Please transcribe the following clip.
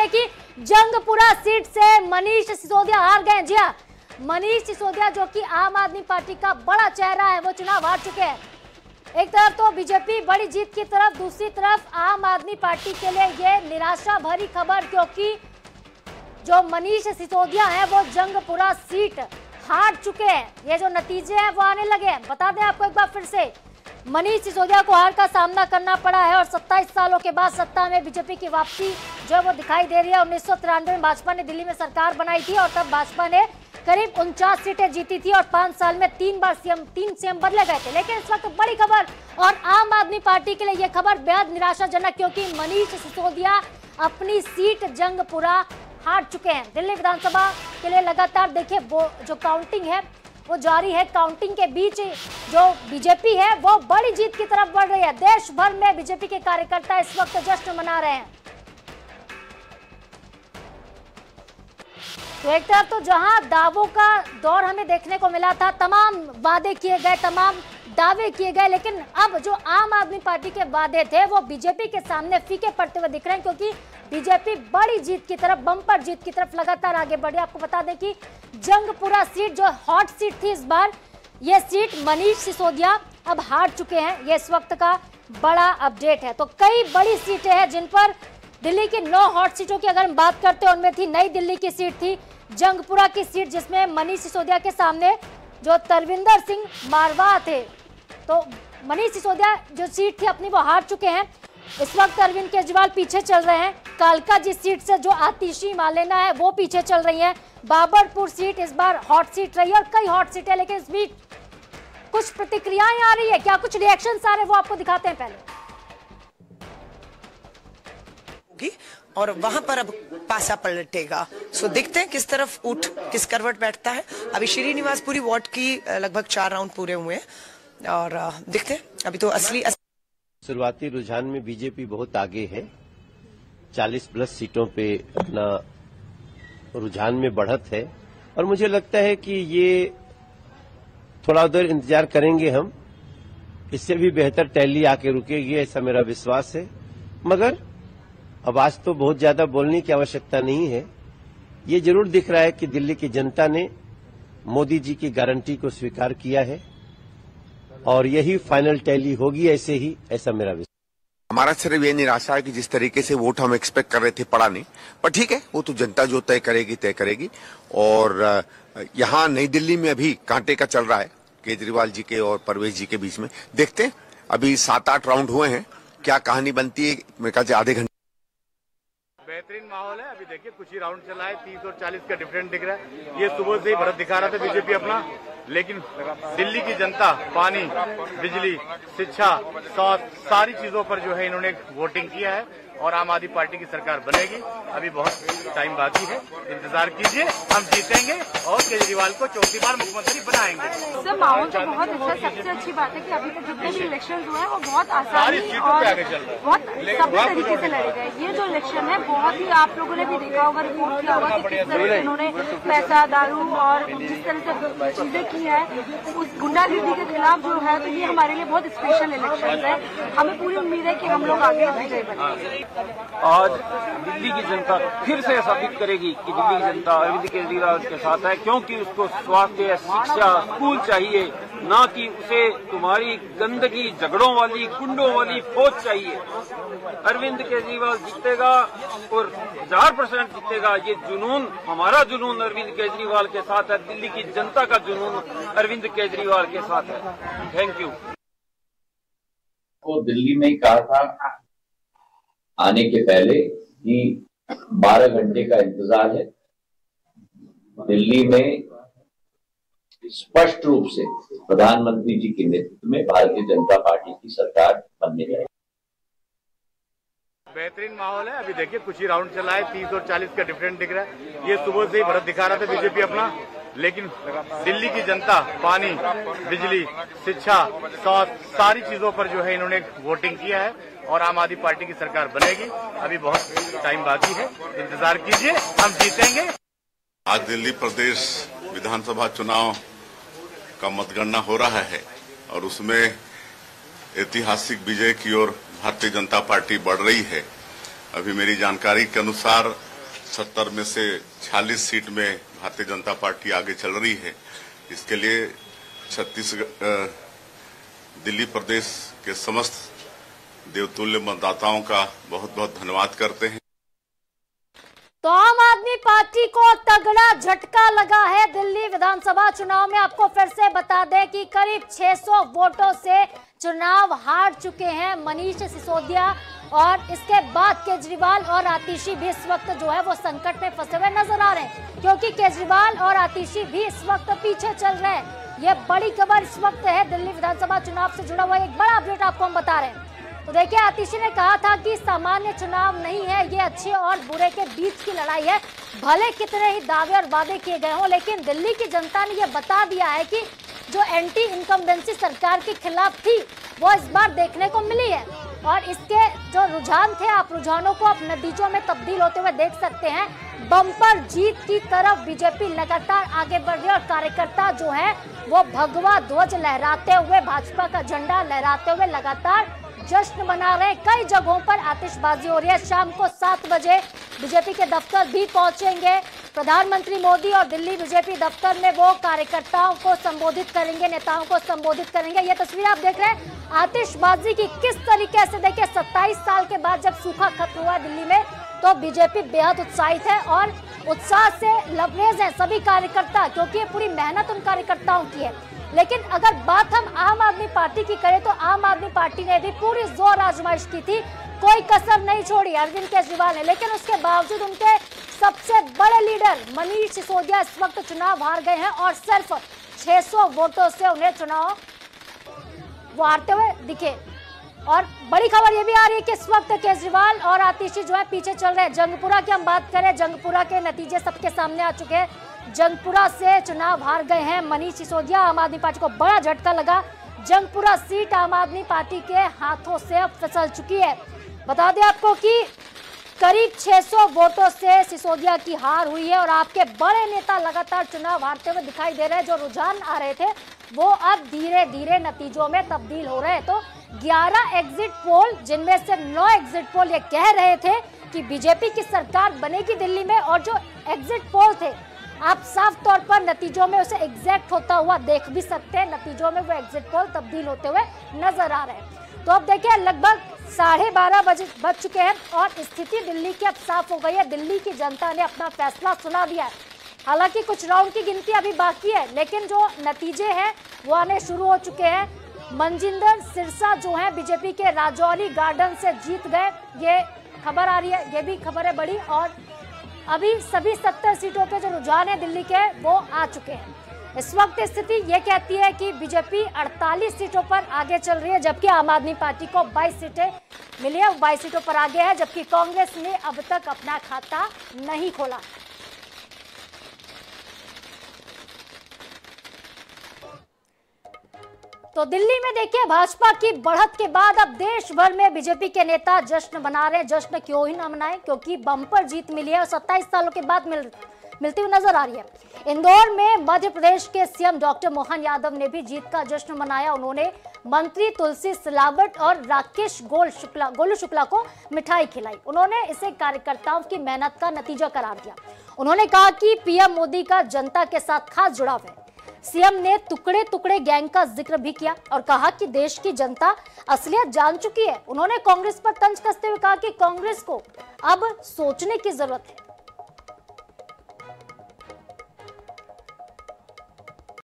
है कि जंगपुरा सीट से मनीष सिसोदिया हार गए। जी हाँ, मनीष सिसोदिया जो कि आम आदमी पार्टी का बड़ा चेहरा है, वो चुनाव हार चुके हैं। एक तरफ तो बीजेपी बड़ी जीत की तरफ, दूसरी तरफ आम आदमी पार्टी के लिए ये निराशा भरी खबर, क्योंकि जो मनीष सिसोदिया है वो जंगपुरा सीट हार चुके हैं। ये जो नतीजे हैं वो आने लगे हैं। बता दें आपको एक बार फिर से, मनीष सिसोदिया को हार का सामना करना पड़ा है और 27 सालों के बाद सत्ता में बीजेपी की वापसी जो है वो दिखाई दे रही है। 1993 में भाजपा ने दिल्ली में सरकार बनाई थी और तब भाजपा ने करीब 49 सीटें जीती थी और 5 साल में 3 सीएम बदले गए थे। लेकिन इस वक्त बड़ी खबर, और आम आदमी पार्टी के लिए यह खबर बेहद निराशाजनक, क्योंकि मनीष सिसोदिया अपनी सीट जंगपुरा हार चुके हैं। दिल्ली विधानसभा के लिए लगातार देखिए वो जो काउंटिंग है वो जारी है। काउंटिंग के बीच जो बीजेपी है वो बड़ी जीत की तरफ बढ़ रही है। देश भर में बीजेपी के कार्यकर्ता इस वक्त जश्न मना रहे हैं। तो एक तरफ तो जहां दावों का दौर हमें देखने को मिला था, तमाम वादे किए गए, तमाम दावे किए गए, लेकिन अब जो आम आदमी पार्टी के वादे थे वो बीजेपी के सामने फीके पड़ते हुए दिख रहे हैं, क्योंकि बीजेपी बड़ी जीत की तरफ, बम्पर जीत की तरफ लगातार आगे बढ़ी। आपको बता दें कि जंगपुरा सीट जो हॉट सीट थी, इस बार ये सीट मनीष सिसोदिया अब हार चुके हैं। ये इस वक्त का बड़ा अपडेट है। तो कई बड़ी सीटें हैं जिन पर दिल्ली की 9 हॉट सीटों की अगर हम बात करते हैं, उनमें थी नई दिल्ली की सीट, थी जंगपुरा की सीट जिसमें मनीष सिसोदिया के सामने जो तरविंदर सिंह मारवाह थे, तो मनीष सिसोदिया जो सीट थी अपनी वो हार चुके हैं। इस वक्त अरविंद केजरीवाल पीछे चल रहे हैं। कालका जी सीट से जो आतिशी मालेना है वो पीछे चल रही है। बाबरपुर सीट इस बार हॉट सीट रही है और कई हॉट सीटें, लेकिन इस बीच कुछ प्रतिक्रियाएं आ रही है, क्या कुछ रिएक्शंस आ रहे हैं वो आपको दिखाते हैं पहले। और वहां पर अब पासा पलटेगा। सो देखते हैं किस तरफ ऊंट किस करवट बैठता है। अभी श्रीनिवासपुरी वार्ड की लगभग 4 राउंड पूरे हुए हैं और देखते हैं अभी तो असली शुरुआती रुझान में बीजेपी बहुत आगे है। 40+ सीटों पे अपना रुझान में बढ़त है और मुझे लगता है कि ये थोड़ा उधर इंतजार करेंगे हम, इससे भी बेहतर टैली आके रुकेगी, ऐसा मेरा विश्वास है। मगर अब आज तो बहुत ज्यादा बोलने की आवश्यकता नहीं है। ये जरूर दिख रहा है कि दिल्ली की जनता ने मोदी जी की गारंटी को स्वीकार किया है और यही फाइनल टैली होगी, ऐसा मेरा विश्वास। हमारा सिर्फ ये निराशा है कि जिस तरीके से वोट हम एक्सपेक्ट कर रहे थे पड़ा नहीं, पर ठीक है, वो तो जनता जो तय करेगी। और यहाँ नई दिल्ली में अभी कांटे का चल रहा है केजरीवाल जी के और परवेज जी के बीच में। देखते हैं, अभी 7-8 राउंड हुए हैं, क्या कहानी बनती है। मेरे ख्याल से आधे घंटे बेहतरीन माहौल है। अभी देखिए कुछ ही राउंड चला है, 30 और 40 का डिफरेंस दिख रहा है। ये सुबह से ही बढ़त दिखा रहा था बीजेपी अपना, लेकिन दिल्ली की जनता पानी, बिजली, शिक्षा, स्वास्थ्य, सारी चीजों पर जो है इन्होंने वोटिंग किया है और आम आदमी पार्टी की सरकार बनेगी। अभी बहुत टाइम बाकी है, इंतजार कीजिए, हम जीतेंगे और केजरीवाल को 4थी बार मुख्यमंत्री बनाएंगे। सर माहौल तो बहुत अच्छा, सबसे अच्छी बात है कि अभी तक जितने भी इलेक्शन हुए हैं वो बहुत आसानी और बहुत सभ्य तरीके से लड़े गए। ये जो इलेक्शन है बहुत ही, आप लोगों ने भी देखा होगा, रिपोर्ट किया होगा कि किस तरह से इन्होंने पैसा, दारू और जिस तरह से चीजें की है उस गुंडागर्दी के खिलाफ जो है, तो ये हमारे लिए बहुत स्पेशल इलेक्शन है। हमें पूरी उम्मीद है कि हम लोग आगे विजय बनेंगे। आज दिल्ली की जनता फिर से साबित करेगी कि दिल्ली की जनता अरविंद केजरीवाल के साथ है, क्योंकि उसको स्वास्थ्य, शिक्षा, स्कूल चाहिए, ना कि उसे तुम्हारी गंदगी, झगड़ों वाली, गुंडों वाली फौज चाहिए। अरविंद केजरीवाल जीतेगा और 1000% जीतेगा। ये जुनून, हमारा जुनून अरविंद केजरीवाल के साथ है, दिल्ली की जनता का जुनून अरविंद केजरीवाल के साथ है। Thank you. को दिल्ली में ही कहा था आने के पहले कि 12 घंटे का इंतजार है। दिल्ली में स्पष्ट रूप से प्रधानमंत्री जी के नेतृत्व में भारतीय जनता पार्टी की सरकार बनने जाएगी। बेहतरीन माहौल है। अभी देखिए कुछ ही राउंड चला है, 30 और 40 का डिफरेंस दिख रहा है। ये सुबह से ही बढ़त दिखा रहा था बीजेपी अपना, लेकिन दिल्ली की जनता पानी, बिजली, शिक्षा, स्वास्थ्य, सारी चीजों पर जो है इन्होंने वोटिंग किया है और आम आदमी पार्टी की सरकार बनेगी। अभी बहुत टाइम बाकी है, इंतजार कीजिए, हम जीतेंगे। आज दिल्ली प्रदेश विधानसभा चुनाव का मतगणना हो रहा है और उसमें ऐतिहासिक विजय की ओर भारतीय जनता पार्टी बढ़ रही है। अभी मेरी जानकारी के अनुसार 70 में से 46 सीट में भारतीय जनता पार्टी आगे चल रही है। इसके लिए छत्तीसगढ़ दिल्ली प्रदेश के समस्त देवतुल्य मतदाताओं का बहुत बहुत धन्यवाद करते हैं। तो आम आदमी पार्टी को तगड़ा झटका लगा है दिल्ली विधानसभा चुनाव में। आपको फिर से बता दें कि करीब 600 वोटों से चुनाव हार चुके हैं मनीष सिसोदिया, और इसके बाद केजरीवाल और आतिशी भी इस वक्त जो है वो संकट में फंसे हुए नजर आ रहे हैं, क्योंकि केजरीवाल और आतिशी भी इस वक्त पीछे चल रहे हैं। ये बड़ी खबर इस वक्त है दिल्ली विधानसभा चुनाव से जुड़ा हुआ एक बड़ा अपडेट आपको हम बता रहे हैं। तो देखिए, आतिशी ने कहा था कि सामान्य चुनाव नहीं है, ये अच्छे और बुरे के बीच की लड़ाई है। भले कितने ही दावे और वादे किए गए हों, लेकिन दिल्ली की जनता ने ये बता दिया है कि जो एंटी इनकम्बेंसी सरकार के खिलाफ थी वो इस बार देखने को मिली है। और इसके जो रुझान थे, आप रुझानों को अब नतीजों में तब्दील होते हुए देख सकते हैं। बम्पर जीत की तरफ बीजेपी लगातार आगे बढ़ रही है और कार्यकर्ता जो है वो भगवा ध्वज लहराते हुए, भाजपा का झंडा लहराते हुए लगातार जश्न मना रहे हैं। कई जगहों पर आतिशबाजी हो रही है। शाम को 7 बजे बीजेपी के दफ्तर भी पहुंचेंगे प्रधानमंत्री मोदी, और दिल्ली बीजेपी दफ्तर में वो कार्यकर्ताओं को संबोधित करेंगे, नेताओं को संबोधित करेंगे। ये तस्वीर आप देख रहे हैं आतिशबाजी की किस तरीके से। देखिए, 27 साल के बाद जब सूखा खत्म हुआ दिल्ली में, तो बीजेपी बेहद उत्साहित है और उत्साह से लबरेज है सभी कार्यकर्ता, क्योंकि ये पूरी मेहनत उन कार्यकर्ताओं की है। लेकिन अगर बात हम आम आदमी पार्टी की करें, तो आम आदमी पार्टी ने भी पूरी जोर आजमाइश की थी, कोई कसर नहीं छोड़ी अरविंद केजरीवाल ने। लेकिन उसके बावजूद उनके सबसे बड़े लीडर मनीष सिसोदिया इस वक्त चुनाव हार गए हैं, और सिर्फ 600 वोटों से उन्हें चुनाव वो हारते हुए दिखे। और बड़ी खबर ये भी आ रही है कि इस वक्त केजरीवाल और आतिशी जो है पीछे चल रहे हैं। जंगपुरा की हम बात करें, जंगपुरा के नतीजे सबके सामने आ चुके हैं। जंगपुरा से चुनाव हार गए हैं मनीष सिसोदिया। आम आदमी पार्टी को बड़ा झटका लगा। जंगपुरा सीट आम आदमी पार्टी के हाथों से फिसल चुकी है। बता दें आपको कि करीब 600 वोटों से सिसोदिया की हार हुई है, और आपके बड़े नेता लगातार चुनाव हारते हुए दिखाई दे रहे हैं। जो रुझान आ रहे थे वो अब धीरे धीरे नतीजों में तब्दील हो रहे हैं। तो 11 एग्जिट पोल, जिनमें से 9 एग्जिट पोल ये कह रहे थे कि बीजेपी की सरकार बनेगी दिल्ली में, और जो एग्जिट पोल थे आप साफ तौर पर नतीजों में उसे एग्जैक्ट होता हुआ देख भी सकते हैं। नतीजों में वो एग्जिट पोल तब्दील होते हुए नजर आ रहे हैं। तो अब देखिए, लगभग 12:30 बज चुके हैं और स्थिति दिल्ली की अब साफ हो गई है। दिल्ली की जनता ने अपना फैसला सुना दिया है। हालांकि कुछ राउंड की गिनती अभी बाकी है, लेकिन जो नतीजे हैं वो आने शुरू हो चुके हैं। मनजिंदर सिरसा जो है बीजेपी के राजौरी गार्डन से जीत गए, ये खबर आ रही है, ये भी खबर है बड़ी। और अभी सभी 70 सीटों पे जो रुझान है दिल्ली के वो आ चुके हैं। इस वक्त स्थिति ये कहती है कि बीजेपी 48 सीटों पर आगे चल रही है, जबकि आम आदमी पार्टी को 22 सीटें मिली है, 22 सीटों पर आगे है, जबकि कांग्रेस ने अब तक अपना खाता नहीं खोला। तो दिल्ली में देखिए, भाजपा की बढ़त के बाद अब देश भर में बीजेपी के नेता जश्न मना रहे हैं। जश्न क्यों ही ना मनाएं, क्योंकि बम्पर जीत मिली है और 27 सालों के बाद मिलती हुई नजर आ रही है। इंदौर में मध्य प्रदेश के सीएम डॉक्टर मोहन यादव ने भी जीत का जश्न मनाया। उन्होंने मंत्री तुलसी सिलावट और राकेश गोलू शुक्ला को मिठाई खिलाई। उन्होंने इसे कार्यकर्ताओं की मेहनत का नतीजा करार दिया। उन्होंने कहा कि पीएम मोदी का जनता के साथ खास जुड़ाव है। सीएम ने टुकड़े टुकड़े गैंग का जिक्र भी किया और कहा कि देश की जनता असलियत जान चुकी है। उन्होंने कांग्रेस पर तंज कसते हुए कहा कि कांग्रेस को अब सोचने की जरूरत है।